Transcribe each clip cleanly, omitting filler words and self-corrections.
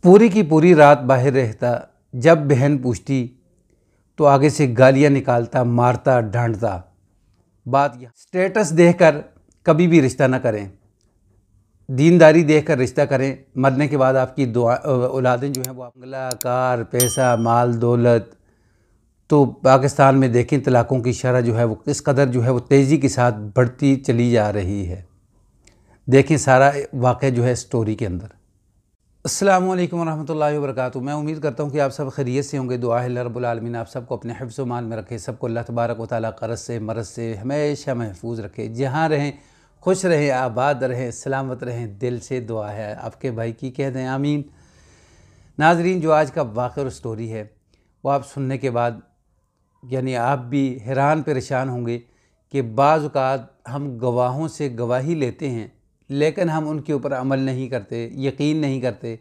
पूरी की पूरी रात बाहर रहता, जब बहन पूछती तो आगे से गालियाँ निकालता, मारता, डांटता। बात यह स्टेटस देखकर कभी भी रिश्ता ना करें, दीनदारी देखकर रिश्ता करें। मरने के बाद आपकी दुआ औलादें जो हैं वो बंगला, कार, पैसा, माल, दौलत। तो पाकिस्तान में देखें तलाक़ों की शरह जो है वो किस कदर जो है वो तेज़ी के साथ बढ़ती चली जा रही है। देखें सारा वाक़या जो है स्टोरी के अंदर। अस्सलामु अलैकुम वरहमतुल्लाहि वबरकातुहू। मैं उम्मीद करता हूँ कि आप सब खैरियत से होंगे। दुआ है अल्लाह रब्बुल आलमीन आप सबको अपने हिफ्ज़ व मान में रखे, सबको अल्लाह तबारक व तआला क़र्ज़ से मरज़ से हमेशा महफूज रखे। जहाँ रहें खुश रहें, आबाद रहें, सलामत रहें। दिल से दुआ है आपके भाई की, कह दें आमीन। नाज़रीन, जो आज का वाक़या और स्टोरी है वो आप सुनने के बाद यानी आप भी हैरान परेशान होंगे कि बाज़ औक़ात हम गवाहों से गवाही लेते हैं लेकिन हम उनके ऊपर अमल नहीं करते, यकीन नहीं करते,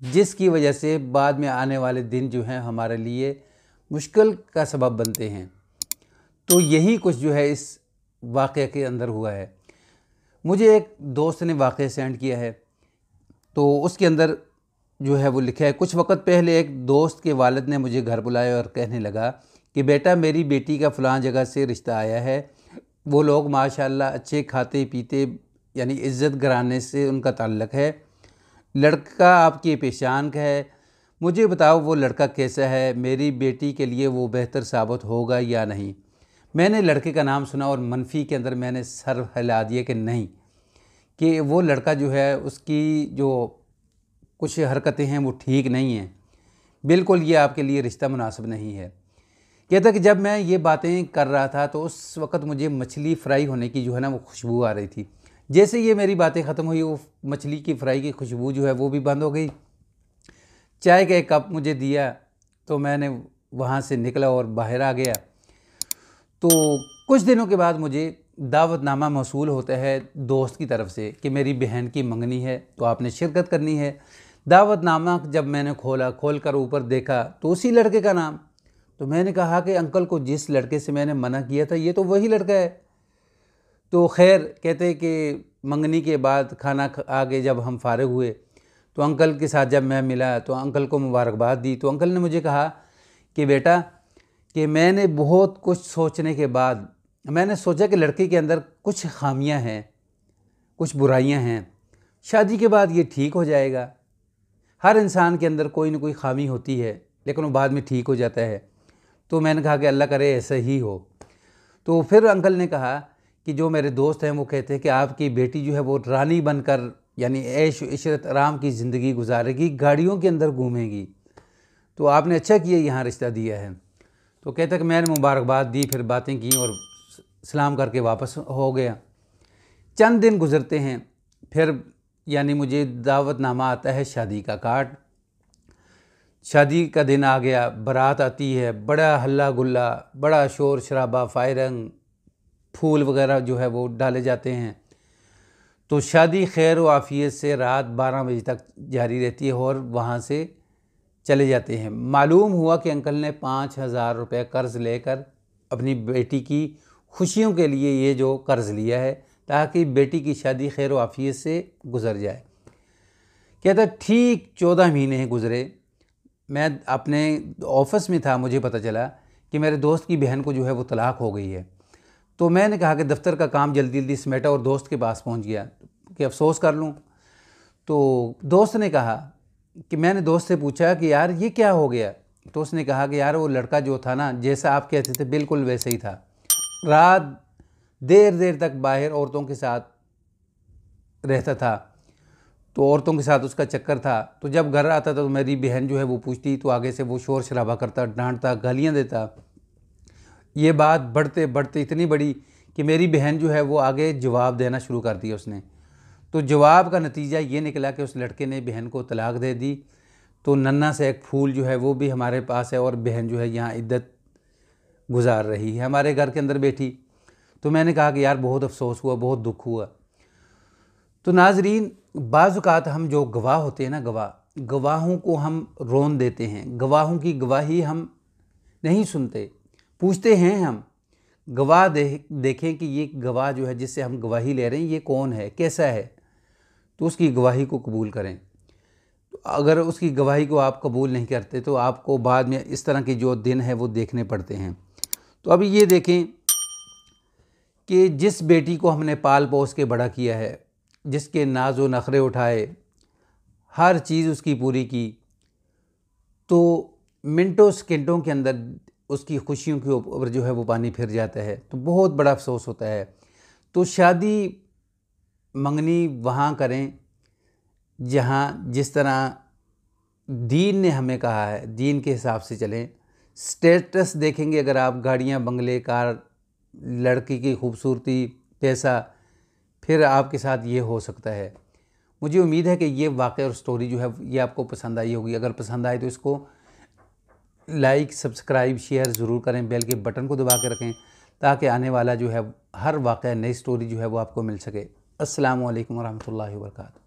जिसकी वजह से बाद में आने वाले दिन जो हैं हमारे लिए मुश्किल का सबब बनते हैं। तो यही कुछ जो है इस वाक़े के अंदर हुआ है। मुझे एक दोस्त ने वाक़या सेंड किया है, तो उसके अंदर जो है वो लिखा है, कुछ वक्त पहले एक दोस्त के वालिद ने मुझे घर बुलाया और कहने लगा कि बेटा, मेरी बेटी का फ़लाँ जगह से रिश्ता आया है। वो लोग माशाल्लाह अच्छे खाते पीते यानी इज़्ज़त घराने से उनका ताल्लुक़ है। लड़का आपकी पहचान का है। मुझे बताओ वो लड़का कैसा है, मेरी बेटी के लिए वो बेहतर साबित होगा या नहीं। मैंने लड़के का नाम सुना और मनफी के अंदर मैंने सर हिला दिया कि नहीं, कि वो लड़का जो है उसकी जो कुछ हरकतें हैं वो ठीक नहीं हैं, बिल्कुल ये आपके लिए रिश्ता मुनासिब नहीं है। कहता कि जब मैं ये बातें कर रहा था तो उस वक़्त मुझे मछली फ्राई होने की जो है ना वो खुशबू आ रही थी। जैसे ये मेरी बातें ख़त्म हुई, वो मछली की फ्राई की खुशबू जो है वो भी बंद हो गई। चाय का एक कप मुझे दिया तो मैंने वहाँ से निकला और बाहर आ गया। तो कुछ दिनों के बाद मुझे दावतनामा मौसूल होता है दोस्त की तरफ से कि मेरी बहन की मंगनी है तो आपने शिरकत करनी है। दावतनामा जब मैंने खोल कर ऊपर देखा तो उसी लड़के का नाम। तो मैंने कहा कि अंकल को जिस लड़के से मैंने मना किया था ये तो वही लड़का है। तो खैर, कहते कि मंगनी के बाद खाना आगे जब हम फारिग हुए तो अंकल के साथ जब मैं मिला तो अंकल को मुबारकबाद दी। तो अंकल ने मुझे कहा कि बेटा, कि मैंने बहुत कुछ सोचने के बाद मैंने सोचा कि लड़के के अंदर कुछ खामियां हैं, कुछ बुराइयां हैं। शादी के बाद ये ठीक हो जाएगा। हर इंसान के अंदर कोई ना कोई खामी होती है लेकिन वो बाद में ठीक हो जाता है। तो मैंने कहा कि अल्लाह करे ऐसा ही हो। तो फिर अंकल ने कहा कि जो मेरे दोस्त हैं वो कहते हैं कि आपकी बेटी जो है वो रानी बनकर यानी ऐश इशरत आराम की ज़िंदगी गुजारेगी, गाड़ियों के अंदर घूमेगी। तो आपने अच्छा किया यहाँ रिश्ता दिया है। तो कहता कि मैंने मुबारकबाद दी, फिर बातें की और सलाम करके वापस हो गया। चंद दिन गुजरते हैं, फिर यानी मुझे दावतनामा आता है शादी का कार्ड। शादी का दिन आ गया, बारात आती है, बड़ा हल्ला गुल्ला, बड़ा शोर शराबा, फायरिंग, फूल वगैरह जो है वो डाले जाते हैं। तो शादी खैर व आफियत से रात 12 बजे तक जारी रहती है और वहाँ से चले जाते हैं। मालूम हुआ कि अंकल ने 5,000 रुपये कर्ज़ लेकर अपनी बेटी की खुशियों के लिए ये जो कर्ज़ लिया है ताकि बेटी की शादी खैर व आफियत से गुजर जाए। कहता ठीक 14 महीने गुजरे। मैं अपने ऑफिस में था, मुझे पता चला कि मेरे दोस्त की बहन को जो है वो तलाक़ हो गई है। तो मैंने कहा कि दफ्तर का काम जल्दी जल्दी समेटा और दोस्त के पास पहुंच गया कि अफसोस कर लूं। तो दोस्त ने कहा कि मैंने दोस्त से पूछा कि यार ये क्या हो गया। तो उसने कहा कि यार वो लड़का जो था ना, जैसा आप कहते थे बिल्कुल वैसे ही था। रात देर देर तक बाहर औरतों के साथ रहता था, तो औरतों के साथ उसका चक्कर था। तो जब घर आता था तो मेरी बहन जो है वो पूछती तो आगे से वो शोर शराबा करता, डांटता, गालियाँ देता। ये बात बढ़ते बढ़ते इतनी बड़ी कि मेरी बहन जो है वो आगे जवाब देना शुरू कर दिया उसने। तो जवाब का नतीजा ये निकला कि उस लड़के ने बहन को तलाक़ दे दी। तो नन्ना से एक फूल जो है वो भी हमारे पास है और बहन जो है यहाँ इद्दत गुजार रही है हमारे घर के अंदर बैठी। तो मैंने कहा कि यार बहुत अफसोस हुआ, बहुत दुख हुआ। तो नाजरीन, बाज़ औक़ात हम जो गवाह होते हैं ना, गवाहों को हम रोन देते हैं। गवाहों की गवाही हम नहीं सुनते, पूछते हैं हम गवाह देखें कि ये गवाह जो है जिससे हम गवाही ले रहे हैं ये कौन है, कैसा है, तो उसकी गवाही को कबूल करें। तो अगर उसकी गवाही को आप कबूल नहीं करते तो आपको बाद में इस तरह के जो दिन है वो देखने पड़ते हैं। तो अभी ये देखें कि जिस बेटी को हमने पाल पोस के बड़ा किया है, जिसके नाज व नखरे उठाए, हर चीज़ उसकी पूरी की, तो मिनटों सेकंडों के अंदर उसकी खुशियों के ऊपर जो है वो पानी फिर जाता है, तो बहुत बड़ा अफसोस होता है। तो शादी मंगनी वहाँ करें जहाँ जिस तरह दीन ने हमें कहा है, दीन के हिसाब से चलें। स्टेटस देखेंगे अगर आप, गाड़ियाँ, बंगले, कार, लड़की की खूबसूरती, पैसा, फिर आपके साथ ये हो सकता है। मुझे उम्मीद है कि ये वाक़या और स्टोरी जो है ये आपको पसंद आई होगी। अगर पसंद आए तो इसको लाइक, सब्सक्राइब, शेयर ज़रूर करें, बेल के बटन को दबा के रखें ताकि आने वाला जो है हर वाक़या, नई स्टोरी जो है वो आपको मिल सके। अस्सलामु अलैकुम वरहमतुल्लाहि वबरकातुहू।